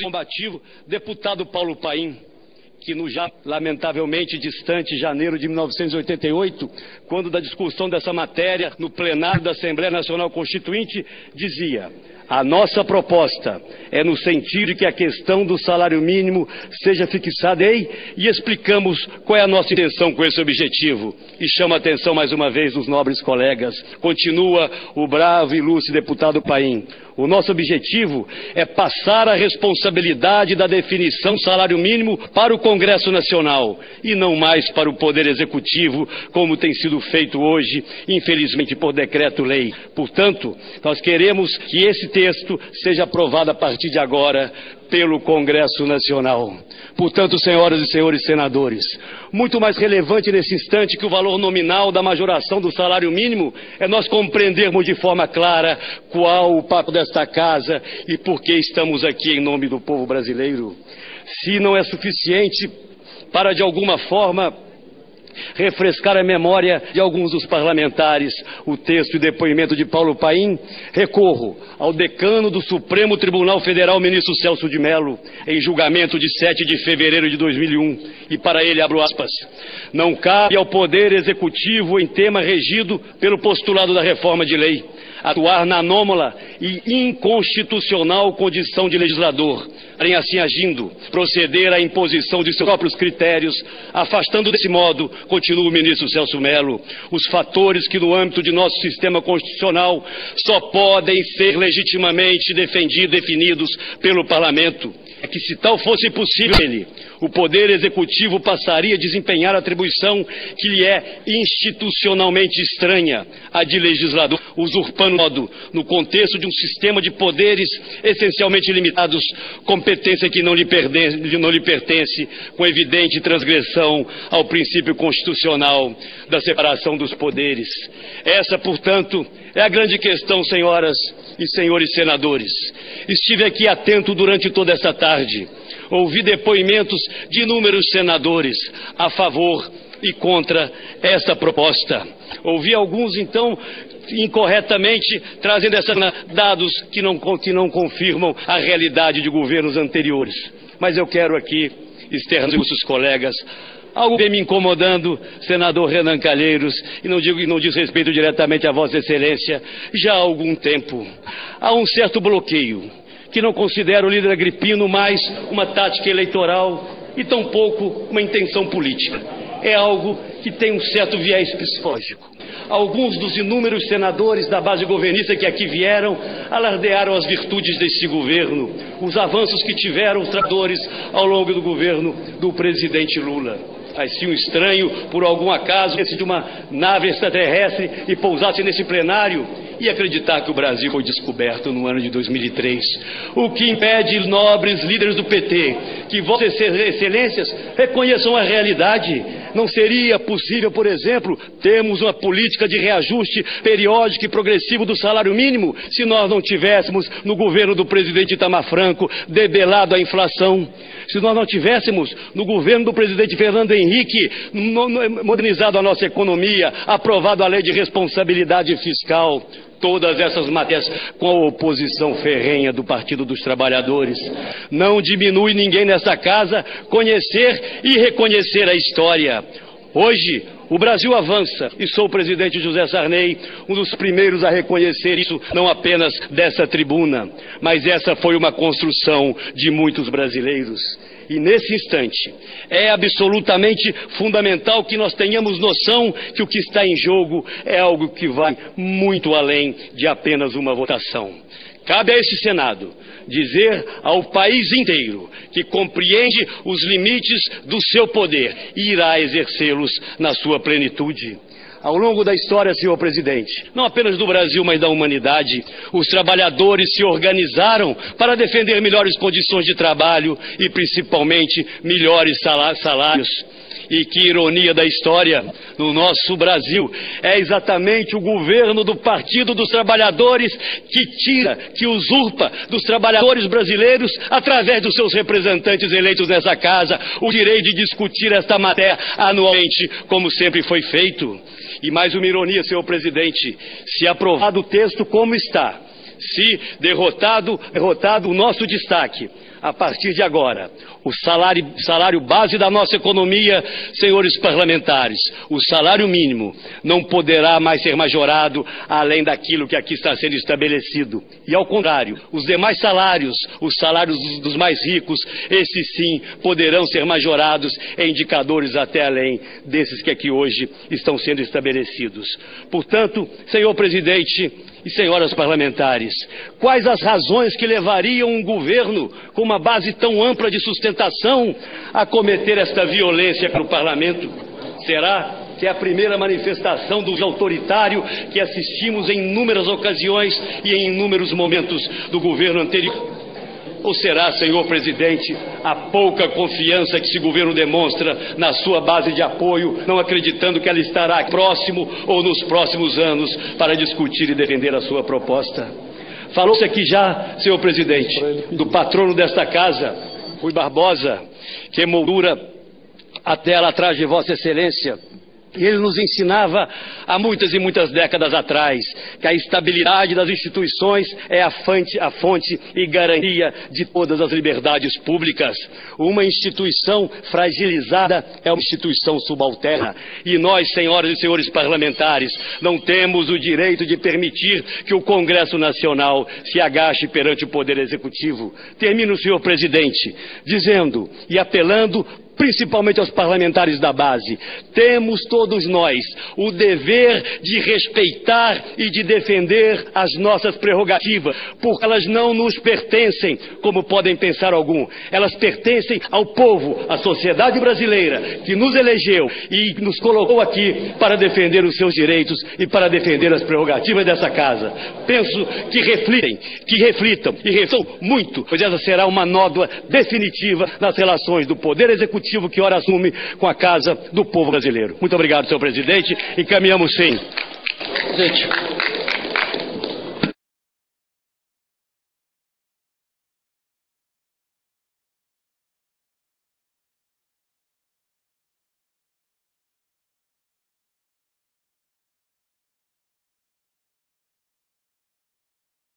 combativo, deputado Paulo Paim, que no já lamentavelmente distante janeiro de 1988, quando da discussão dessa matéria no plenário da Assembleia Nacional Constituinte, dizia: a nossa proposta é no sentido de que a questão do salário mínimo seja fixada e explicamos qual é a nossa intenção com esse objetivo. E chama a atenção mais uma vez dos nobres colegas. Continua o bravo e ilustre deputado Paim. O nosso objetivo é passar a responsabilidade da definição do salário mínimo para o Congresso Nacional e não mais para o Poder Executivo, como tem sido feito hoje, infelizmente por decreto-lei. Portanto, nós queremos que esse texto seja aprovado a partir de agora pelo Congresso Nacional. Portanto, senhoras e senhores senadores, muito mais relevante nesse instante que o valor nominal da majoração do salário mínimo é nós compreendermos de forma clara qual o papel desta casa e por que estamos aqui em nome do povo brasileiro. Se não é suficiente para, de alguma forma, refrescar a memória de alguns dos parlamentares o texto e depoimento de Paulo Paim, recorro ao decano do Supremo Tribunal Federal, ministro Celso de Mello, em julgamento de 7 de fevereiro de 2001, e para ele abro aspas: não cabe ao Poder Executivo, em tema regido pelo postulado da reforma de lei, atuar na anômala e inconstitucional condição de legislador, porém assim agindo, proceder à imposição de seus próprios critérios, afastando desse modo, continua o ministro Celso Mello, os fatores que no âmbito de nosso sistema constitucional só podem ser legitimamente definidos pelo Parlamento. É que se tal fosse possível, o Poder Executivo passaria a desempenhar a atribuição que lhe é institucionalmente estranha, a de legislador, usurpando, no contexto de um sistema de poderes essencialmente limitados, competência que não lhe pertence, com evidente transgressão ao princípio constitucional da separação dos poderes. Essa, portanto, é a grande questão, senhoras e senhores senadores. Estive aqui atento durante toda esta tarde. Ouvi depoimentos de inúmeros senadores a favor e contra esta proposta. Ouvi alguns, então, incorretamente, trazendo dados que não confirmam a realidade de governos anteriores. Mas eu quero aqui externar aos colegas algo que vem me incomodando, senador Renan Calheiros, e não diz respeito diretamente a Vossa Excelência, já há algum tempo. Há um certo bloqueio, que não considera o líder Agripino mais uma tática eleitoral e tampouco uma intenção política. É algo que tem um certo viés psicológico. Alguns dos inúmeros senadores da base governista que aqui vieram alardearam as virtudes desse governo, os avanços que tiveram os trabalhadores ao longo do governo do presidente Lula. Mas se um estranho, por algum acaso, viesse de uma nave extraterrestre e pousasse nesse plenário, ia acreditar que o Brasil foi descoberto no ano de 2003. O que impede, nobres líderes do PT, que Vossas Excelências reconheçam a realidade. Não seria possível, por exemplo, termos uma política de reajuste periódico e progressivo do salário mínimo se nós não tivéssemos, no governo do presidente Itamar Franco, debelado a inflação? Se nós não tivéssemos, no governo do presidente Fernando Henrique, modernizado a nossa economia, aprovado a lei de responsabilidade fiscal? Todas essas matérias com a oposição ferrenha do Partido dos Trabalhadores. Não diminui ninguém nessa casa conhecer e reconhecer a história. Hoje, o Brasil avança, e sou o presidente José Sarney um dos primeiros a reconhecer isso, não apenas dessa tribuna, mas essa foi uma construção de muitos brasileiros. E nesse instante, é absolutamente fundamental que nós tenhamos noção que o que está em jogo é algo que vai muito além de apenas uma votação. Cabe a esse Senado dizer ao país inteiro que compreende os limites do seu poder e irá exercê-los na sua plenitude. Ao longo da história, senhor presidente, não apenas do Brasil, mas da humanidade, os trabalhadores se organizaram para defender melhores condições de trabalho e, principalmente, melhores salários. E que ironia da história, no nosso Brasil, é exatamente o governo do Partido dos Trabalhadores que usurpa dos trabalhadores brasileiros, através dos seus representantes eleitos nessa casa, o direito de discutir esta matéria anualmente, como sempre foi feito. E mais uma ironia, senhor presidente, se aprovado o texto como está, se derrotado o nosso destaque, a partir de agora, o salário base da nossa economia, senhores parlamentares, o salário mínimo, não poderá mais ser majorado além daquilo que aqui está sendo estabelecido. E ao contrário, os demais salários, os salários dos mais ricos, esses sim poderão ser majorados em indicadores até além desses que aqui hoje estão sendo estabelecidos. Portanto, senhor presidente e senhoras parlamentares, quais as razões que levariam um governo com uma base tão ampla de sustentação a cometer esta violência para o parlamento? Será que é a primeira manifestação do autoritário que assistimos em inúmeras ocasiões e em inúmeros momentos do governo anterior? Ou será, senhor presidente, a pouca confiança que esse governo demonstra na sua base de apoio, não acreditando que ela estará próximo ou nos próximos anos para discutir e defender a sua proposta? Falou-se aqui já, senhor presidente, do patrono desta casa, Rui Barbosa, que emoldura a tela atrás de Vossa Excelência. E ele nos ensinava há muitas e muitas décadas atrás que a estabilidade das instituições é a fonte e garantia de todas as liberdades públicas. Uma instituição fragilizada é uma instituição subalterna. E nós, senhoras e senhores parlamentares, não temos o direito de permitir que o Congresso Nacional se agache perante o Poder Executivo. Termino, senhor presidente, dizendo e apelando principalmente aos parlamentares da base: temos todos nós o dever de respeitar e de defender as nossas prerrogativas, porque elas não nos pertencem, como podem pensar algum. Elas pertencem ao povo, à sociedade brasileira, que nos elegeu e nos colocou aqui para defender os seus direitos e para defender as prerrogativas dessa casa. Penso que reflitam muito, pois essa será uma nódoa definitiva nas relações do Poder Executivo que ora assume com a Casa do Povo Brasileiro. Muito obrigado, senhor presidente. Encaminhamos sim.